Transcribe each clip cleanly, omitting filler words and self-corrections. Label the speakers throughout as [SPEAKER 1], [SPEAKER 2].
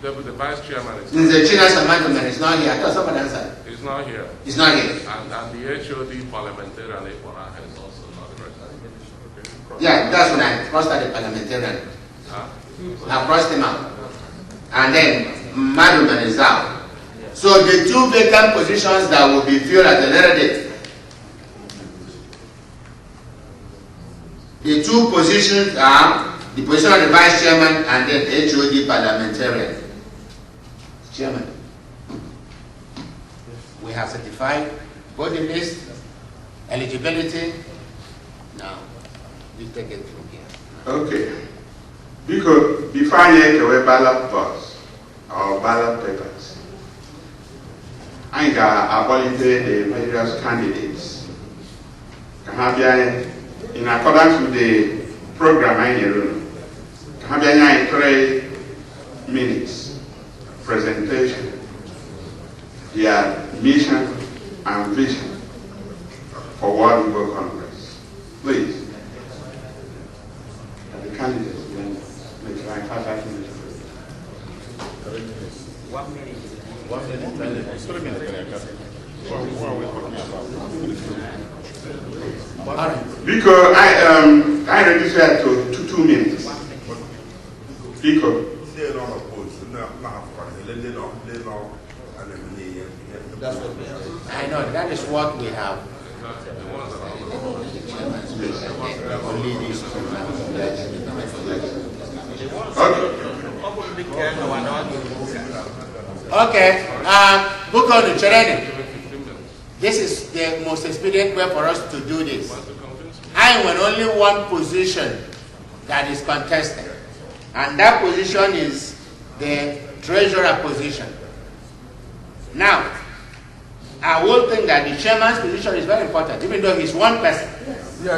[SPEAKER 1] The vice chairman is
[SPEAKER 2] The Chinas Amendment is not here. I thought somebody answered.
[SPEAKER 1] He's not here.
[SPEAKER 2] He's not here.
[SPEAKER 1] And the HOD parliamentarian is also not present.
[SPEAKER 2] Yeah, that's when I crossed out the parliamentarian. I crossed him out. And then Maduman is out. So the two vacant positions that will be filled at a later date. The two positions are the position of the vice chairman and then HOD parliamentarian. Chairman, we have certified body list, eligibility. Now, you take it from here.
[SPEAKER 3] Okay. Because before you get a ballot box or ballot papers, I abolish the various candidates. In accordance with the program, I have 3 minutes presentation, their mission and vision for World Igbo Congress. Please, the candidates, make 5 minutes.
[SPEAKER 4] 1 minute.
[SPEAKER 1] 1 minute. 3 minutes.
[SPEAKER 3] Because I registered to 2 minutes. Because
[SPEAKER 2] I know, that is what we have. Okay, book on the training. This is the most expedient way for us to do this. I want only one position that is contested, and that position is the treasurer position. Now, I will think that the chairman's position is very important, even though he's one person.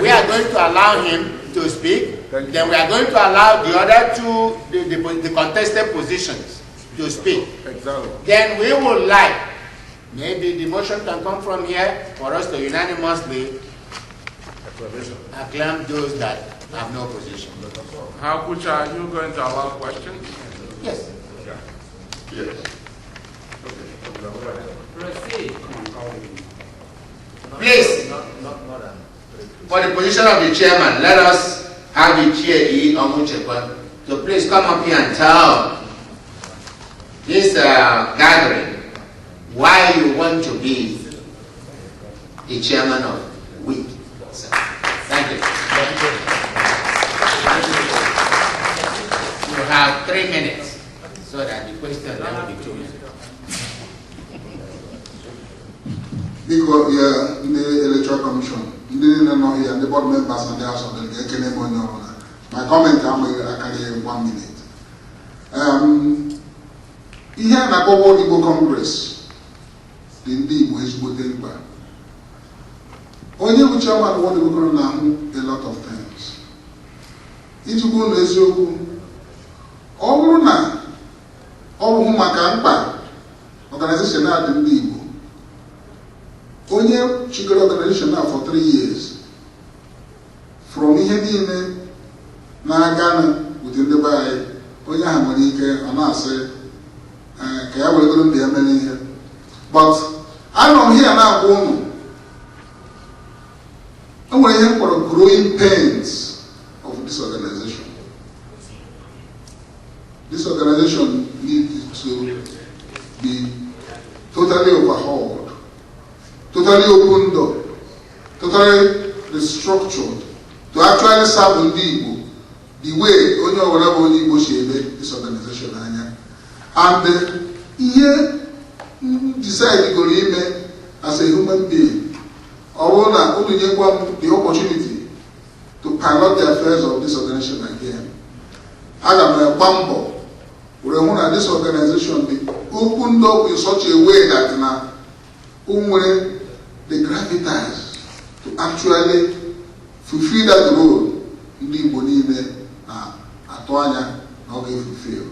[SPEAKER 2] We are going to allow him to speak, then we are going to allow the other two, the contested positions to speak.
[SPEAKER 1] Exactly.
[SPEAKER 2] Then we will like, maybe the motion can come from here for us to unanimously acclaim those that have no position.
[SPEAKER 1] How much are you going to allow questions?
[SPEAKER 2] Yes.
[SPEAKER 3] yes.
[SPEAKER 4] Proceed.
[SPEAKER 2] Please, for the position of the chairman, let us have the chair Omuchekwa to please come up here and tell this gathering why you want to be the chairman of WIC. Thank you. You have 3 minutes so that the question then will be 2 minutes.
[SPEAKER 5] Because in the Electoral Commission, in the board members and the House of Delegates, my comment I carry 1 minute. Here na World Igbo Congress, the Igbo is Botemba. Onye bụ chairman World Igbo Congress na a lot of things. Iji bụ na eziokwu, ọ bụrụ na ọ bụ maka mkpa organization na-adị ndị Igbo. Onye chịkọrọ organization now for 3 years, from ihe niile na-aga with ndị be anyị, onye ahụ nwere ike ọ na-asị ka ya were ndị ya mere ihe. But anọ m here na-agwa ụnụ, o nwere ihe mkpọrọ growing pains of this organization. This organization needs to be totally overhauled, totally opened up, totally restructured to actually serve ndị Igbo the way onye ọbụla bụ onye Igbo si eme this organization anya. And ihe decide goro ime as a human being, ọ bụrụ na unu nyekwa m the opportunity to pilot the affairs of this organization again, aga m agba mbọ were hụ na this organization dị opened up in such a way that na o nwere the gravitas to actually fulfill that role ndị Igbo niile na-atụ anya na ọ ga-fulfill.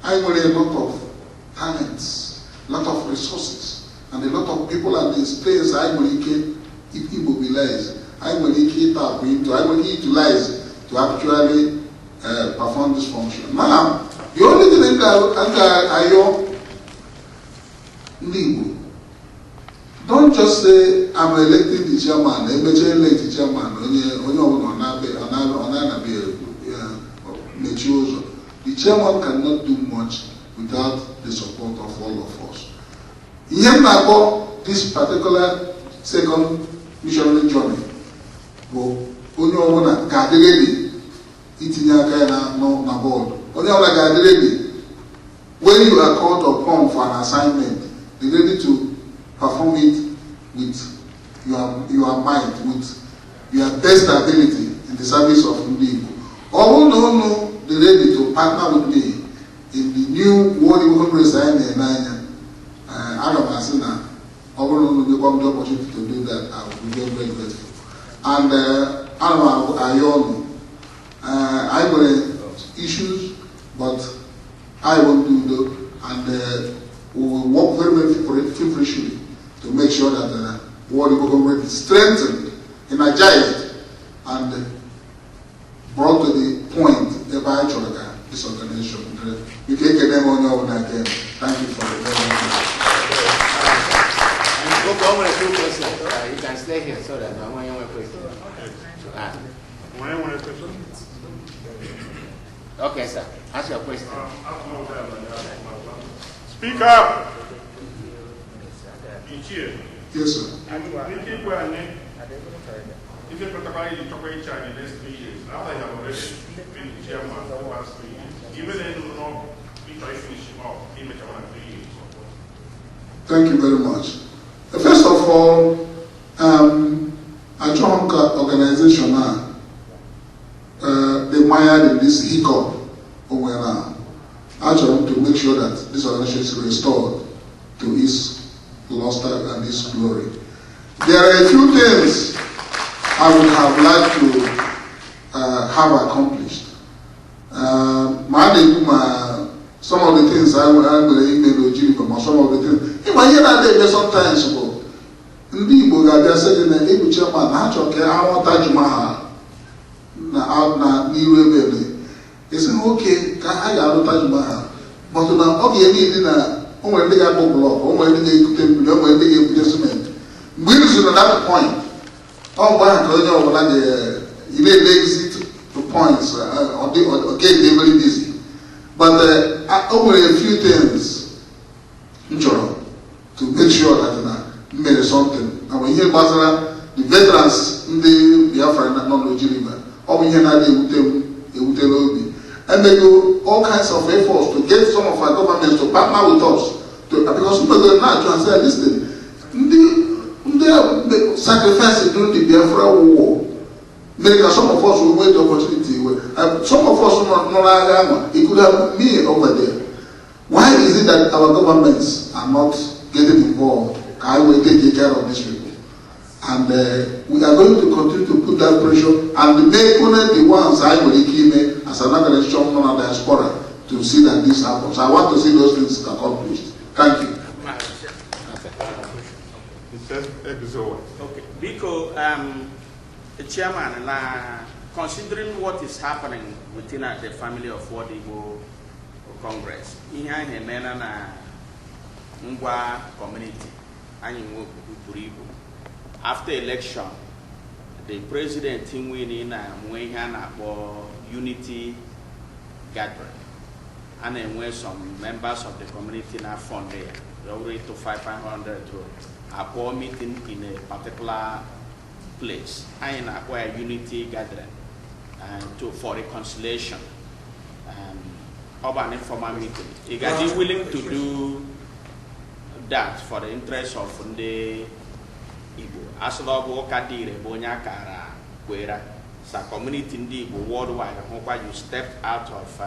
[SPEAKER 5] I got a lot of talents, a lot of resources, and a lot of people at this place I will immobilize, I will tap into, I will utilize to actually perform this function. Now, The only thing I don't just say I'm electing the chairman, elect the chairman, the chairman cannot do much without the support of all of us. This particular second missionary journey, when you are called upon for an assignment, be ready to perform it with your mind, with your best ability in the service of Ndi. Although be ready to partner with me in the new World Congress I will become the opportunity to do that. I will be very, very grateful. And I got issues, but I won't do that. And we will work very, very feverishly to make sure that the World Congress is strengthened, energized, and brought to the point by this organization. You can get them on your own again. Thank you for the
[SPEAKER 2] One or two questions. You can stay here so that no one will question. Okay, sir. Ask your question.
[SPEAKER 4] Speak up.
[SPEAKER 5] Yes, sir.
[SPEAKER 4] If you protocol you talk each other in the next 3 years, after you have already been chairman for the past 3 years, even then you will not be trying to finish him off in the 3 years.
[SPEAKER 5] Thank you very much. First of all, a joint organization they mired in this hiccup actually to make sure that this organization is restored to its luster and its glory. There are a few things I would have liked to have accomplished. Some of the things I will email Ojiri, some of the things. If I hear that they sometimes go, they are saying that if chairman, I want Taj Mahal, they say, okay, I got Taj Mahal. But now, okay, need only they have block, only they investment. We lose at that point. You may exit to points or get very busy. But only a few things to make sure that made something. And when you hear Basra, the veterans in the Biafra non-Nigeria, or we hear that they would tell and they do all kinds of efforts to get some of our governments to partner with us. Because people are not to say, listen, the sacrifice during the Biafra war. Some of us will wait the opportunity. Some of us it could have me over there. Why is it that our governments are not getting involved? I will take care of these people. And we are going to continue to put that pressure and make only the ones I will keep as an organization on the diaspora to see that this happens. I want to see those things accomplished. Thank you.
[SPEAKER 6] Okay. Because Chairman, considering what is happening within the family of World Congress, Ngwa community, after election, the president winning unity gathering, and then where some members of the community now fund there, they already to 500 to a poor meeting in a particular place and acquire unity gathering for reconciliation of an informal meeting. You guys are willing to do that for the interest of the Igbo. As long as Bonyakara, where the community in the Igbo worldwide, you stepped out of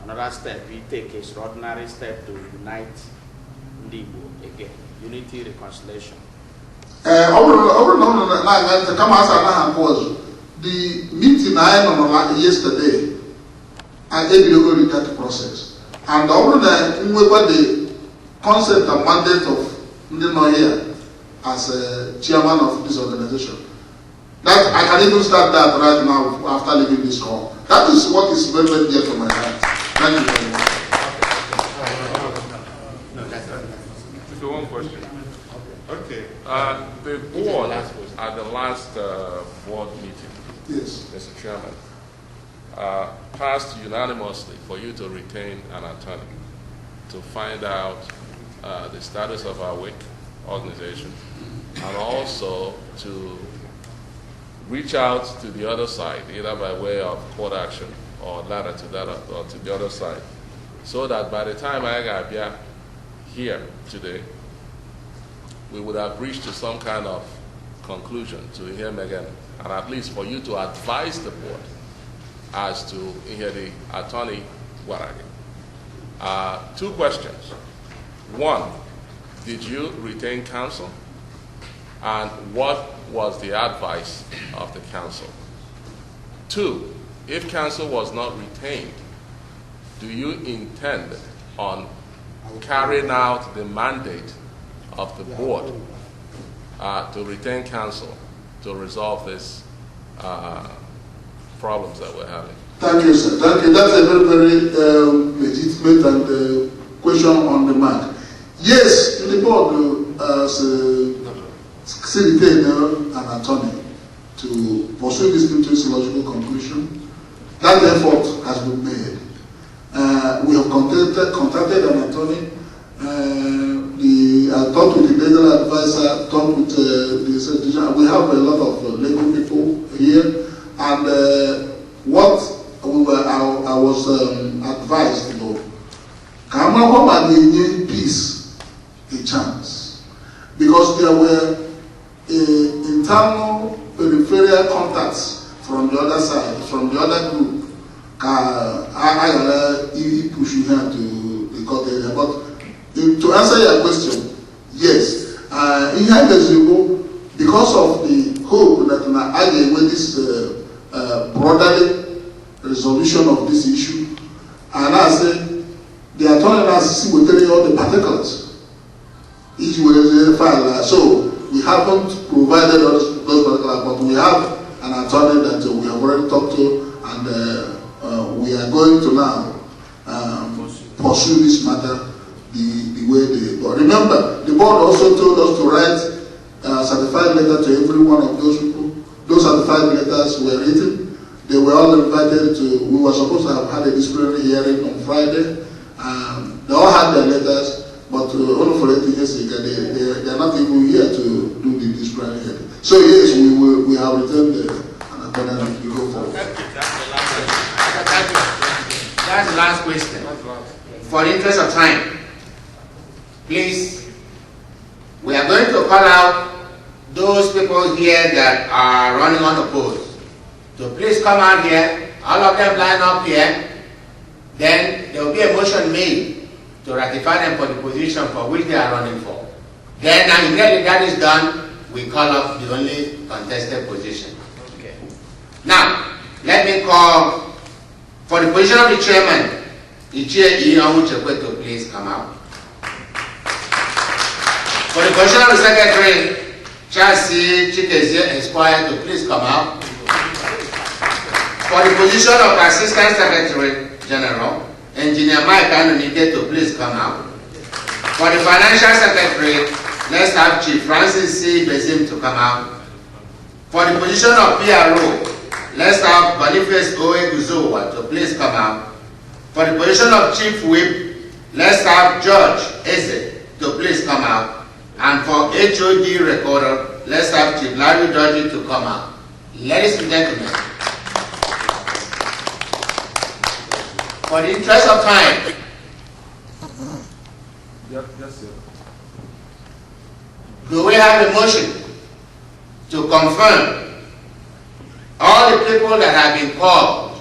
[SPEAKER 6] another step, we take an extraordinary step to unite the Igbo again, unity, reconciliation. The meeting I had yesterday, I able that process. And the concept and mandate of Ndi here as a chairman of this organization. That I can even start that right now after leaving this call. That is what is very, very dear to my heart.
[SPEAKER 5] Thank you very much.
[SPEAKER 1] So one question. Okay. The board at the last board meeting,
[SPEAKER 5] Yes.
[SPEAKER 1] Mr. Chairman, passed unanimously for you to retain an attorney to find out the status of our WIC organization, and also to reach out to the other side, either by way of court action or letter to that or to the other side, so that by the time I got here today, we would have reached to some kind of conclusion to him again, and at least for you to advise the board as to the attorney Waragi. Two questions. One, did you retain counsel? And what was the advice of the counsel? Two, if counsel was not retained, do you intend on carrying out the mandate of the board to retain counsel to resolve these problems that we're having?
[SPEAKER 5] Thank you, sir. Thank you. That's a very, very legitimate and question on the mark. Yes, the board still retain an attorney to pursue this into logical conclusion. That effort has been made. We have contacted an attorney. I talked with the legal advisor, talked with the institution. We have a lot of legal people here, and what I was advised, can peace a chance, because there were internal peripheral contacts from the other side, from the other group. I push you here to the court area, but to answer your question, yes, because of the hope that with this brotherly resolution of this issue, and I say the attorney has will tell you all the particulars. Each will file. So we haven't provided those particulars, but we have an attorney that we have already talked to, and we are going to now pursue this matter the way the board. Remember, the board also told us to write a certified letter to every one of those people. Those certified letters were written. They were all invited to. We were supposed to have had a disciplinary hearing on Friday. They all had their letters, but only for 8 years they are not even here to do the disciplinary hearing. So yes, we have returned an attorney and we go forward.
[SPEAKER 2] That's the last question. For the interest of time, please, we are going to call out those people here that are running unopposed. So please come out here, all of them line up here, then there will be a motion made to ratify them for the position for which they are running for. Then immediately that is done, we call up the only contested position. Okay. Now, let me call for the position of the chairman, Ichie Iyamuchekwe, to please come out. For the position of the secretary, Chasi Chikezie Esquire, to please come out. For the position of Assistant Secretary General, Engineer Mike Anunike, to please come out. For the Financial Secretary, let's have Chief Francis C. Bezim to come out. For the position of PRO, let's have Boniface Owe Guzowa to please come out. For the position of Chief Whip, let's have George Eze to please come out. And for HOD Recorder, let's have Chief Larry Dodgy to come out. Ladies and gentlemen, for the interest of time,
[SPEAKER 1] Yes, sir.
[SPEAKER 2] do we have a motion to confirm all the people that have been called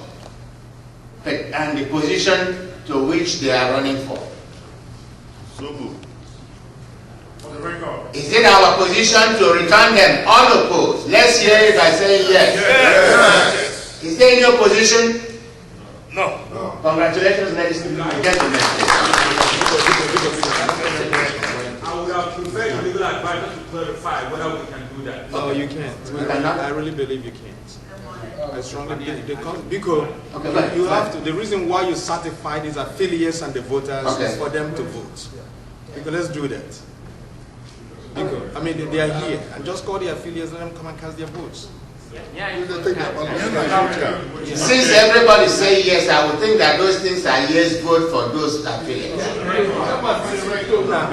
[SPEAKER 2] and the position to which they are running for?
[SPEAKER 4] So moved. For the record.
[SPEAKER 2] Is it our position to return them unopposed? Let's hear it by saying yes.
[SPEAKER 4] Yes.
[SPEAKER 2] Is there any opposition?
[SPEAKER 4] No.
[SPEAKER 2] Congratulations, ladies and gentlemen.
[SPEAKER 7] I would have preferred legal advisor to clarify whether we can do that.
[SPEAKER 8] No, you can't.
[SPEAKER 2] We cannot.
[SPEAKER 8] I really believe you can't.
[SPEAKER 7] I strongly believe because
[SPEAKER 2] Okay, fine,
[SPEAKER 7] you
[SPEAKER 2] fine.
[SPEAKER 7] have to. The reason why you certify these affiliates and the voters
[SPEAKER 2] Okay.
[SPEAKER 7] is for them to vote. Because let's do that. Because I mean they are here, and just call the affiliates, let them come and cast their votes.
[SPEAKER 2] Since everybody say yes, I would think that those things are yes vote for those affiliates.
[SPEAKER 7] Now,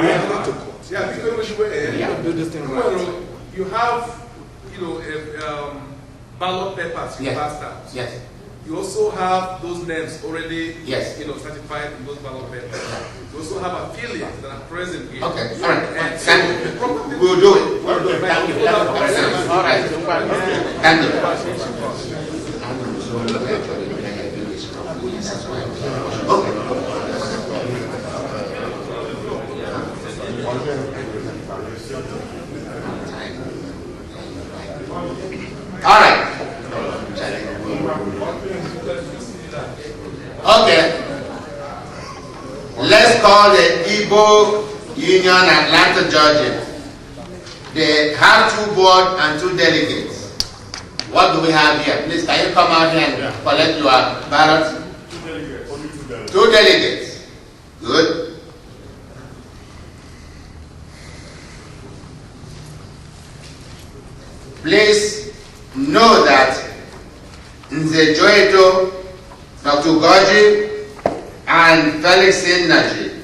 [SPEAKER 7] we have got to court.
[SPEAKER 8] Yeah, because
[SPEAKER 7] Do this thing right.
[SPEAKER 8] well, you have, ballot papers you
[SPEAKER 2] Yes.
[SPEAKER 8] passed out.
[SPEAKER 2] Yes.
[SPEAKER 8] You also have those names already,
[SPEAKER 2] Yes.
[SPEAKER 8] certified in those ballot papers. You also have affiliates that are present here.
[SPEAKER 2] Okay, all right.
[SPEAKER 8] And so
[SPEAKER 2] Thank
[SPEAKER 8] the
[SPEAKER 2] you.
[SPEAKER 8] problem
[SPEAKER 2] We'll do it. We'll do it. Thank you. All right. Thank you. Okay. All right. Okay. Let's call the Igbo Union Atlanta, Georgia. They have 2 board and 2 delegates. What do we have here? Please, can you come out here and collect your ballots? 2 delegates. Good. Please know that Nze Joeto, Dr. Goji, and Felix Naji,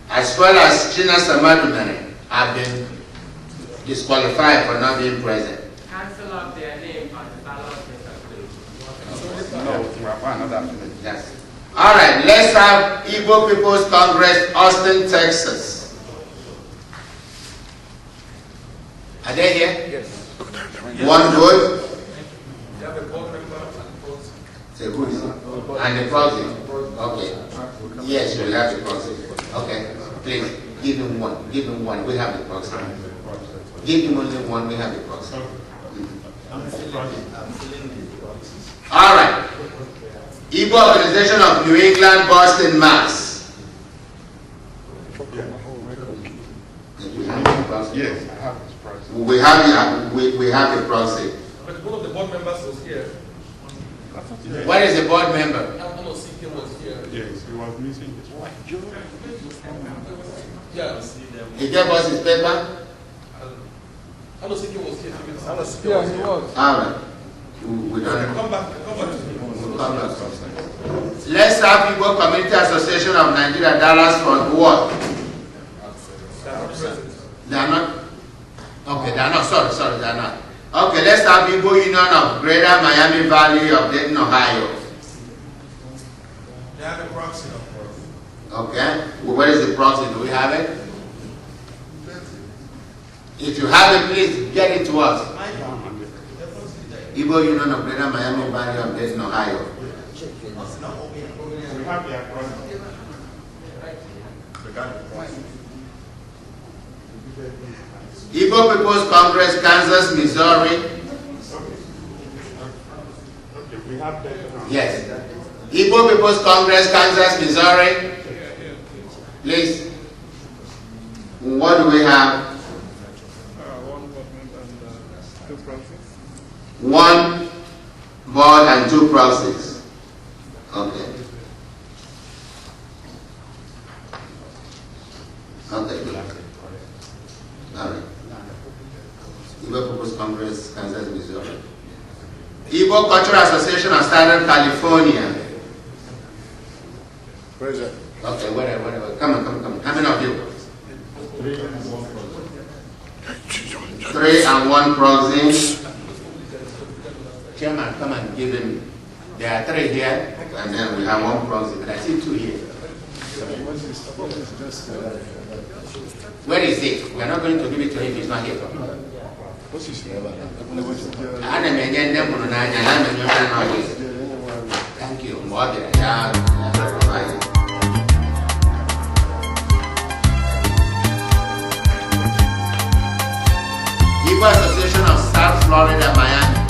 [SPEAKER 2] as well as China Samadumene, have been disqualified for not being present.
[SPEAKER 9] Cancel out their name on the ballot paper, please.
[SPEAKER 2] Yes. All right, let's have Igbo People's Congress, Austin, Texas. Are they here?
[SPEAKER 8] Yes.
[SPEAKER 2] One good.
[SPEAKER 8] You have a board member and a proxy.
[SPEAKER 2] Say who is it? And the proxy. Okay. Yes, we have the proxy. Okay. Please, give him one. Give him one. We have the proxy. Give him only one. We have the proxy. All right. Igbo Organization of New England, Boston, Mass.
[SPEAKER 3] Yes, I have this price.
[SPEAKER 2] We have the proxy.
[SPEAKER 8] But one of the board members was here.
[SPEAKER 2] What is the board member?
[SPEAKER 8] CK was here.
[SPEAKER 3] Yes, he was missing this one.
[SPEAKER 8] Yeah.
[SPEAKER 2] He gave us his paper.
[SPEAKER 8] CK was here.
[SPEAKER 7] Yeah, he was.
[SPEAKER 2] All right. We don't.
[SPEAKER 8] Come back to me.
[SPEAKER 2] Let's have Igbo Community Association of Nigeria, Dallas, for what? They are not. Okay, they are not. Sorry, they are not. Okay, let's have Igbo Union of Greater Miami Valley of Dayton, Ohio.
[SPEAKER 8] They have a proxy.
[SPEAKER 2] Okay, well, where is the proxy? Do we have it? If you have it, please get it to us. Igbo Union of Greater Miami Valley of Dayton, Ohio.
[SPEAKER 4] We have their proxy.
[SPEAKER 2] Igbo People's Congress, Kansas, Missouri.
[SPEAKER 4] Okay, we have that.
[SPEAKER 2] Yes. Igbo People's Congress, Kansas, Missouri. Please. What do we have? One board and 2 proxies. Okay. Okay. All right. Igbo People's Congress, Kansas, Missouri. Igbo Cultural Association of Southern California.
[SPEAKER 5] Present.
[SPEAKER 2] Okay, whatever. Come on. How many of you? 3 and 1 proxy. Chairman, come and give him. There are 3 here, and then we have 1 proxy, but I see 2 here. Where is it? We are not going to give it to him if he's not here. Thank you. Igbo Association of South Florida, Miami.